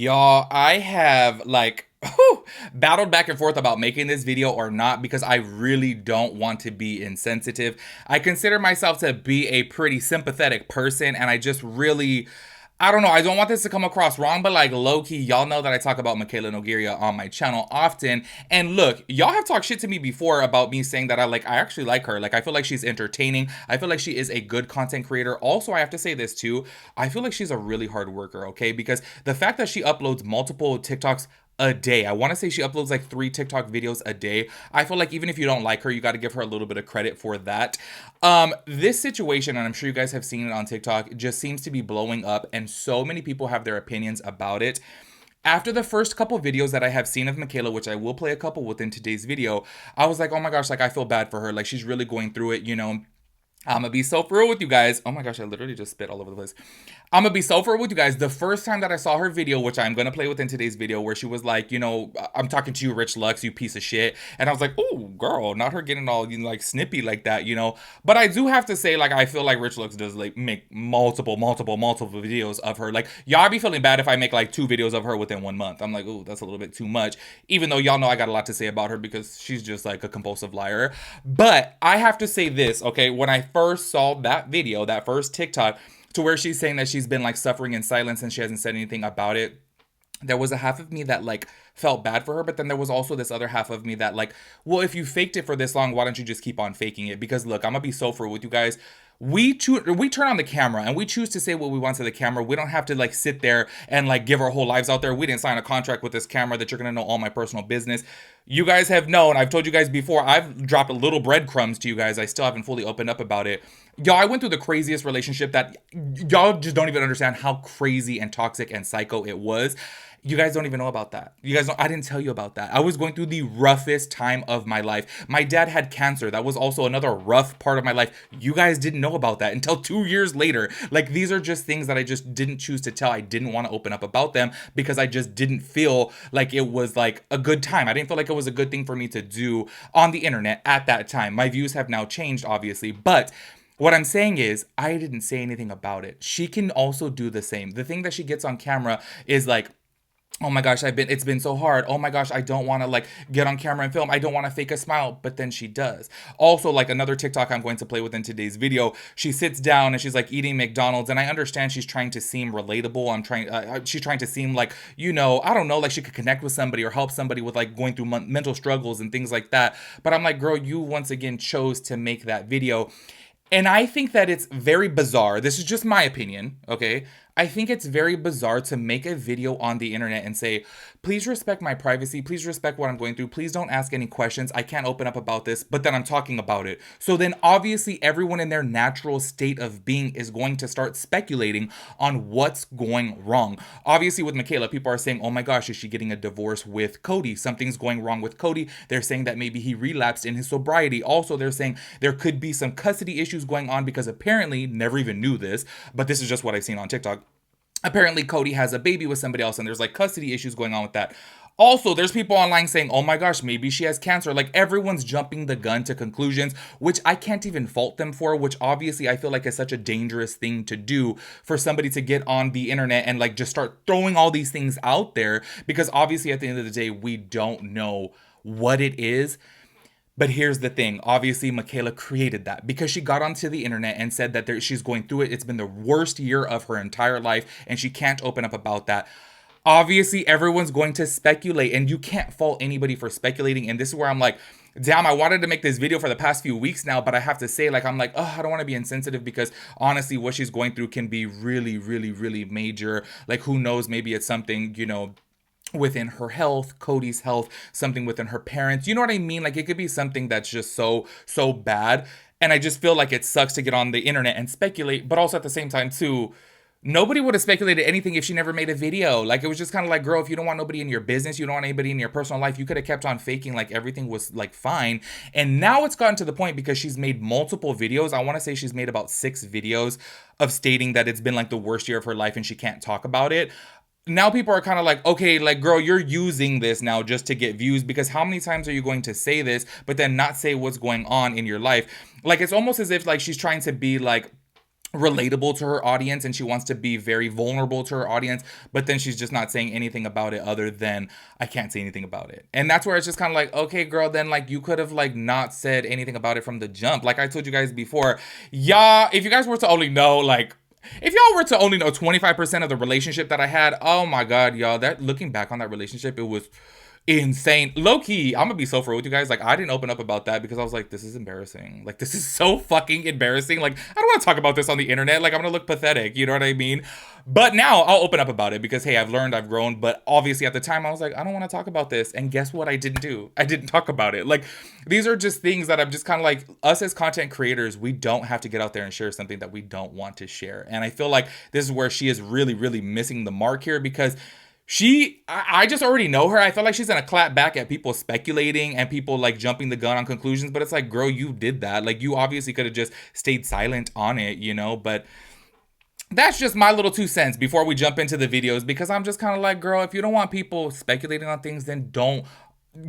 Y'all, I have battled back and forth about making this video or not because I really don't want to be insensitive. I consider myself to be a pretty sympathetic person, and I don't know, I don't want this to come across wrong, but like low key, y'all know that I talk about Mikayla Nogueira on my channel often. And look, y'all have talked shit to me before about me saying that I actually like her. Like, I feel like she's entertaining. I feel like she is a good content creator. Also, I have to say this too. I feel like she's a really hard worker, okay? Because the fact that she uploads multiple TikToks a day. I want to say she uploads like 3 TikTok videos a day. I feel like even if you don't like her, you got to give her a little bit of credit for that. This situation, and I'm sure you guys have seen it on TikTok, just seems to be blowing up, and so many people have their opinions about it. After the first couple videos that I have seen of Michaela, which I will play a couple within today's video, I was like, oh my gosh, like I feel bad for her. Like she's really going through it, you know. I'm gonna be so for real with you guys. Oh my gosh, I literally just spit all over the place. I'm gonna be so for real with you guys. The first time that I saw her video, which I'm gonna play within today's video, where she was like, you know, I'm talking to you, Rich Lux, you piece of shit. And I was like, oh, girl, not her getting all, you know, like snippy like that, you know. But I do have to say, like, I feel like Rich Lux does like make multiple videos of her. Like, y'all be feeling bad if I make like 2 videos of her within 1 month. I'm like, oh, that's a little bit too much. Even though y'all know I got a lot to say about her because she's just like a compulsive liar. But I have to say this, okay? When I first saw that video, that first TikTok, to where she's saying that she's been like suffering in silence and she hasn't said anything about it, there was a half of me that like felt bad for her, but then there was also this other half of me that like, well, if you faked it for this long, why don't you just keep on faking it? Because look, I'm gonna be so for with you guys. We turn on the camera and we choose to say what we want to the camera. We don't have to like sit there and like give our whole lives out there. We didn't sign a contract with this camera that you're gonna know all my personal business. You guys have known, I've told you guys before, I've dropped a little breadcrumbs to you guys. I still haven't fully opened up about it. Y'all, I went through the craziest relationship that y'all just don't even understand how crazy and toxic and psycho it was. You guys don't even know about that. You guys don't, I didn't tell you about that. I was going through the roughest time of my life. My dad had cancer. That was also another rough part of my life. You guys didn't know about that until 2 years later. Like, these are just things that I just didn't choose to tell. I didn't want to open up about them because I just didn't feel like it was like a good time. I didn't feel like it was a good thing for me to do on the internet at that time. My views have now changed, obviously, but what I'm saying is, I didn't say anything about it. She can also do the same. The thing that she gets on camera is like, oh my gosh, it's been so hard. Oh my gosh, I don't want to like get on camera and film. I don't want to fake a smile, but then she does. Also, like another TikTok I'm going to play within today's video, she sits down and she's like eating McDonald's, and I understand she's trying to seem relatable. She's trying to seem like, you know, I don't know, like she could connect with somebody or help somebody with like going through mental struggles and things like that. But I'm like, girl, you once again chose to make that video. And I think that it's very bizarre. This is just my opinion, okay? I think it's very bizarre to make a video on the internet and say, please respect my privacy. Please respect what I'm going through. Please don't ask any questions. I can't open up about this, but then I'm talking about it. So then obviously everyone in their natural state of being is going to start speculating on what's going wrong. Obviously with Michaela, people are saying, oh my gosh, is she getting a divorce with Cody? Something's going wrong with Cody. They're saying that maybe he relapsed in his sobriety. Also, they're saying there could be some custody issues going on because apparently, never even knew this, but this is just what I've seen on TikTok. Apparently Cody has a baby with somebody else and there's like custody issues going on with that. Also, there's people online saying, oh my gosh, maybe she has cancer. Like, everyone's jumping the gun to conclusions, which I can't even fault them for, which obviously I feel like is such a dangerous thing to do for somebody to get on the internet and like just start throwing all these things out there, because obviously at the end of the day, we don't know what it is. But here's the thing. Obviously, Michaela created that because she got onto the internet and said that she's going through it. It's been the worst year of her entire life, and she can't open up about that. Obviously, everyone's going to speculate, and you can't fault anybody for speculating. And this is where I'm like, damn, I wanted to make this video for the past few weeks now, but I have to say, like, I'm like, oh, I don't want to be insensitive because honestly, what she's going through can be really, really, really major. Like, who knows? Maybe it's something, you know, within her health, Cody's health, something within her parents. You know what I mean? Like, it could be something that's just so bad. And I just feel like it sucks to get on the internet and speculate, but also at the same time too, nobody would have speculated anything if she never made a video. Like, it was just kind of like, girl, if you don't want nobody in your business, you don't want anybody in your personal life, you could have kept on faking like everything was like fine. And now it's gotten to the point because she's made multiple videos. I want to say she's made about 6 videos of stating that it's been like the worst year of her life and she can't talk about it. Now people are kind of like, okay, like, girl, you're using this now just to get views, because how many times are you going to say this but then not say what's going on in your life? Like, it's almost as if like she's trying to be like relatable to her audience and she wants to be very vulnerable to her audience, but then she's just not saying anything about it other than I can't say anything about it. And that's where it's just kind of like, okay, girl, then like you could have like not said anything about it from the jump. Like I told you guys before, y'all, if you guys were to only know, like, if y'all were to only know 25% of the relationship that I had, oh my God, y'all, that looking back on that relationship, it was insane. Low key, I'm gonna be so for with you guys. Like, I didn't open up about that because I was like, this is embarrassing. Like, this is so fucking embarrassing. Like, I don't want to talk about this on the internet. Like, I'm gonna look pathetic. You know what I mean? But now I'll open up about it because, hey, I've learned, I've grown. But obviously at the time, I was like, I don't want to talk about this. And guess what? I didn't do. I didn't talk about it. Like, these are just things that I'm just kind of like, us as content creators, we don't have to get out there and share something that we don't want to share. And I feel like this is where she is really, really missing the mark here because I just already know her. I feel like she's gonna clap back at people speculating and people like jumping the gun on conclusions. But it's like, girl, you did that. Like, you obviously could have just stayed silent on it, you know? But that's just my little 2 cents before we jump into the videos, because I'm just kind of like, girl, if you don't want people speculating on things, then don't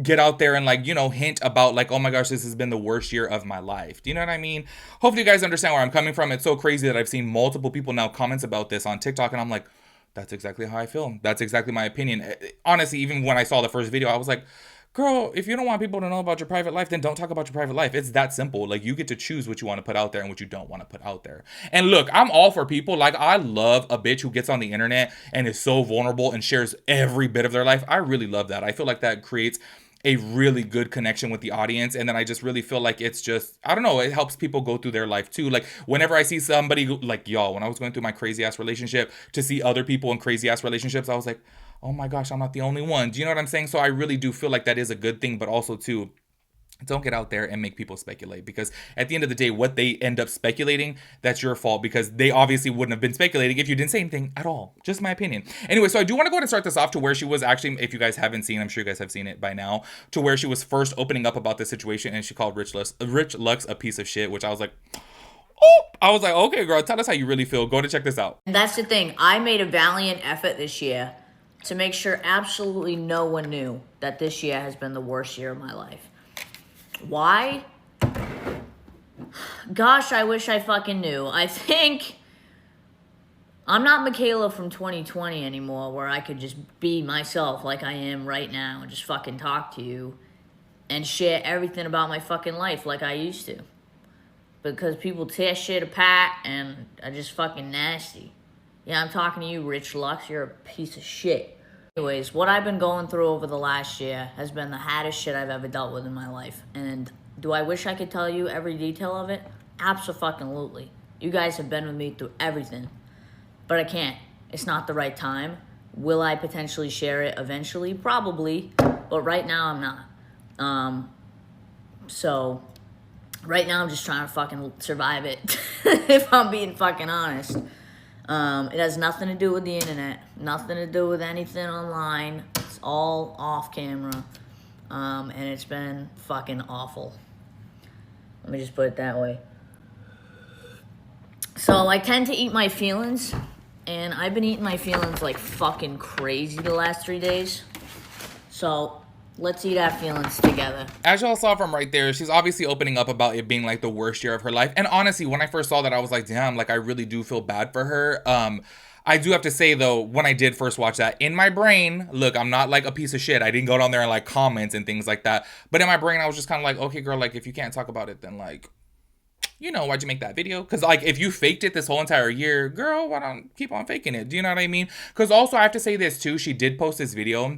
get out there and like, you know, hint about like, oh my gosh, this has been the worst year of my life. Do you know what I mean? Hopefully you guys understand where I'm coming from. It's so crazy that I've seen multiple people now comments about this on TikTok and I'm like, that's exactly how I feel. That's exactly my opinion. Honestly, even when I saw the first video, I was like, girl, if you don't want people to know about your private life, then don't talk about your private life. It's that simple. Like, you get to choose what you want to put out there and what you don't want to put out there. And look, I'm all for people. Like, I love a bitch who gets on the internet and is so vulnerable and shares every bit of their life. I really love that. I feel like that creates a really good connection with the audience. And then I just really feel like it's just, I don't know, it helps people go through their life too. Like, whenever I see somebody, like, y'all, when I was going through my crazy ass relationship, to see other people in crazy ass relationships, I was like, oh my gosh, I'm not the only one. Do you know what I'm saying? So I really do feel like that is a good thing, but also too, don't get out there and make people speculate, because at the end of the day, what they end up speculating, that's your fault, because they obviously wouldn't have been speculating if you didn't say anything at all. Just my opinion. Anyway, so I do want to go ahead and start this off to where she was actually, if you guys haven't seen, I'm sure you guys have seen it by now, to where she was first opening up about this situation and she called Rich Lux a piece of shit, which I was like, oh, I was like, okay, girl, tell us how you really feel. Go to check this out. And that's the thing. I made a valiant effort this year to make sure absolutely no one knew that this year has been the worst year of my life. Why? Gosh, I wish I fucking knew. I think I'm not Michaela from 2020 anymore, where I could just be myself like I am right now and just fucking talk to you and share everything about my fucking life like I used to. Because people tear shit apart and are just fucking nasty. Yeah, I'm talking to you, Rich Lux. You're a piece of shit. Anyways, what I've been going through over the last year has been the hardest shit I've ever dealt with in my life. And do I wish I could tell you every detail of it? Absolutely. You guys have been with me through everything. But I can't. It's not the right time. Will I potentially share it eventually? Probably. But right now, I'm not. So right now, I'm just trying to fucking survive it. If I'm being fucking honest. It has nothing to do with the internet, nothing to do with anything online. It's all off camera, and it's been fucking awful. Let me just put it that way. So I tend to eat my feelings, and I've been eating my feelings like fucking crazy the last 3 days. So let's eat our feelings together. As y'all saw from right there, she's obviously opening up about it being like the worst year of her life. And honestly, when I first saw that, I was like, damn, like I really do feel bad for her. I do have to say though, when I did first watch that, in my brain, look, I'm not like a piece of shit. I didn't go down there and like comments and things like that. But in my brain, I was just kind of like, okay, girl, like if you can't talk about it, then like, you know, why'd you make that video? Because like if you faked it this whole entire year, girl, why don't keep on faking it? Do you know what I mean? Because also I have to say this too, she did post this video,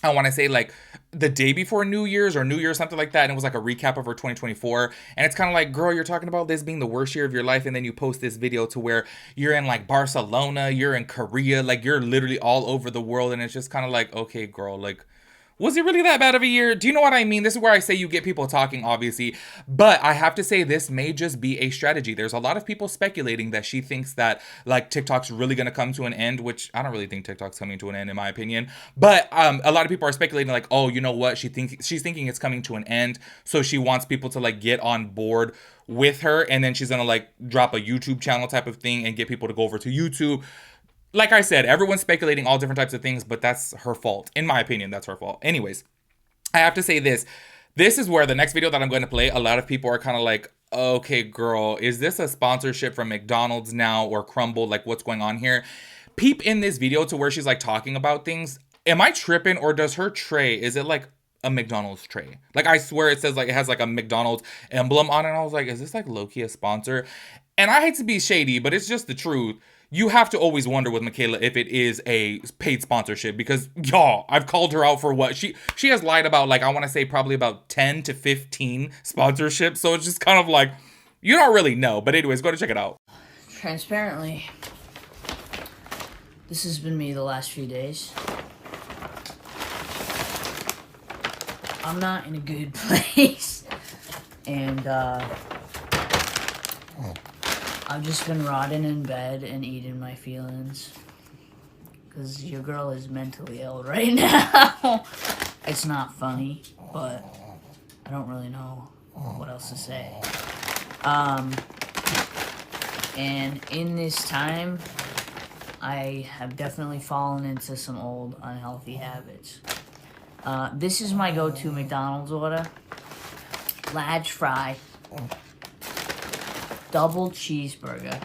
I want to say like the day before New Year's or New Year, something like that. And it was like a recap of her 2024. And it's kind of like, girl, you're talking about this being the worst year of your life. And then you post this video to where you're in like Barcelona, you're in Korea, like you're literally all over the world. And it's just kind of like, okay, girl, like, was it really that bad of a year? Do you know what I mean? This is where I say you get people talking, obviously. But I have to say this may just be a strategy. There's a lot of people speculating that she thinks that like TikTok's really going to come to an end, which I don't really think TikTok's coming to an end in my opinion. But a lot of people are speculating like, oh, you know what? She's thinking it's coming to an end. So she wants people to like get on board with her. And then she's going to like drop a YouTube channel type of thing and get people to go over to YouTube. Like I said, everyone's speculating all different types of things, but that's her fault. In my opinion, that's her fault. Anyways, I have to say this. This is where the next video that I'm going to play, a lot of people are kind of like, okay, girl, is this a sponsorship from McDonald's now or Crumble? Like, what's going on here? Peep in this video to where she's like talking about things. Am I tripping, or does her tray, is it like a McDonald's tray? Like, I swear it says like it has like a McDonald's emblem on it. And I was like, is this like low-key a sponsor? And I hate to be shady, but it's just the truth. You have to always wonder with Michaela if it is a paid sponsorship, because y'all, I've called her out for what she has lied about, like, I want to say probably about 10 to 15 sponsorships. So it's just kind of like, you don't really know. But anyways, go to check it out. Transparently, this has been me the last few days. I'm not in a good place. And, I've just been rotting in bed and eating my feelings. Because your girl is mentally ill right now. It's not funny, but I don't really know what else to say. And in this time, I have definitely fallen into some old unhealthy habits. This is my go-to McDonald's order. Large fry. Double cheeseburger.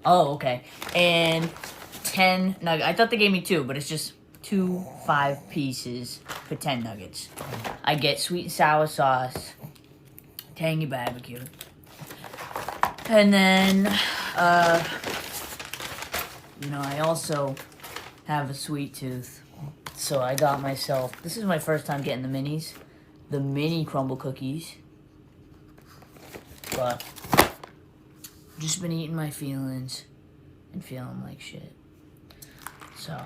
Oh, okay. And 10 nuggets. I thought they gave me 2, but it's just 2 5-pieces for 10 nuggets. I get sweet and sour sauce, tangy barbecue. And then, I also have a sweet tooth. So I got myself, this is my first time getting the minis. The mini crumble cookies. But just been eating my feelings and feeling like shit. So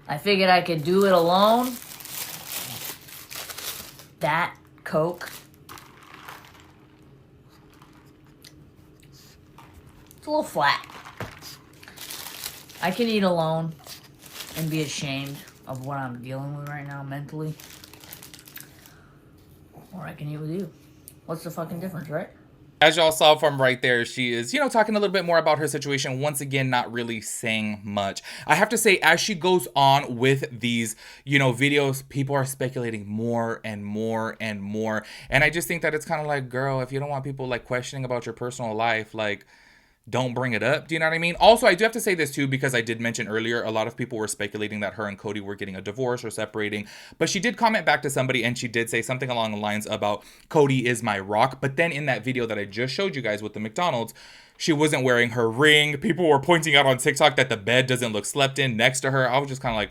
I figured I could do it alone. That Coke. It's a little flat. I can eat alone and be ashamed of what I'm dealing with right now mentally. Or I can eat with you. What's the fucking difference, right? As y'all saw from right there, she is, talking a little bit more about her situation. Once again, not really saying much. I have to say, as she goes on with these, videos, people are speculating more and more and more. And I just think that it's kind of like, girl, if you don't want people like questioning about your personal life, like, don't bring it up. Do you know what I mean? Also, I do have to say this too, because I did mention earlier, a lot of people were speculating that her and Cody were getting a divorce or separating. But she did comment back to somebody, and she did say something along the lines about Cody is my rock. But then in that video that I just showed you guys with the McDonald's, she wasn't wearing her ring. People were pointing out on TikTok that the bed doesn't look slept in next to her. I was just kind of like,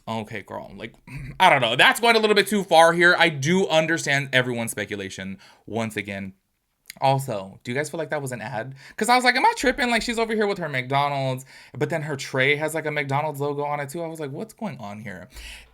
okay, girl, like, I don't know. That's going a little bit too far here. I do understand everyone's speculation once again. Also, do you guys feel like that was an ad? Because I was like, am I tripping? Like, she's over here with her McDonald's, but then her tray has like a McDonald's logo on it too. I was like, what's going on here?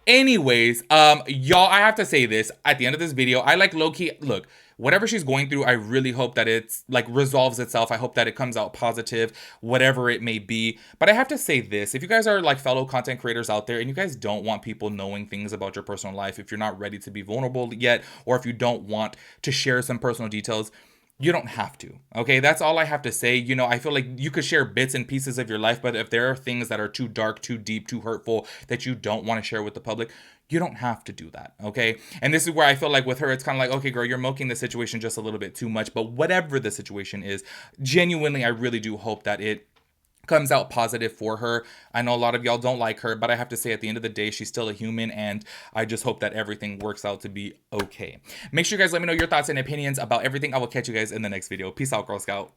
Anyways, y'all, I have to say this at the end of this video. I like low-key, look, whatever she's going through, I really hope that it's like resolves itself. I hope that it comes out positive, whatever it may be. But I have to say this, if you guys are like fellow content creators out there and you guys don't want people knowing things about your personal life, if you're not ready to be vulnerable yet, or if you don't want to share some personal details, you don't have to, okay? That's all I have to say. I feel like you could share bits and pieces of your life, but if there are things that are too dark, too deep, too hurtful that you don't want to share with the public, you don't have to do that, okay? And this is where I feel like with her, it's kind of like, okay, girl, you're milking the situation just a little bit too much, but whatever the situation is, genuinely, I really do hope that it comes out positive for her. I know a lot of y'all don't like her, but I have to say at the end of the day, she's still a human, and I just hope that everything works out to be okay. Make sure you guys let me know your thoughts and opinions about everything. I will catch you guys in the next video. Peace out, Girl Scout.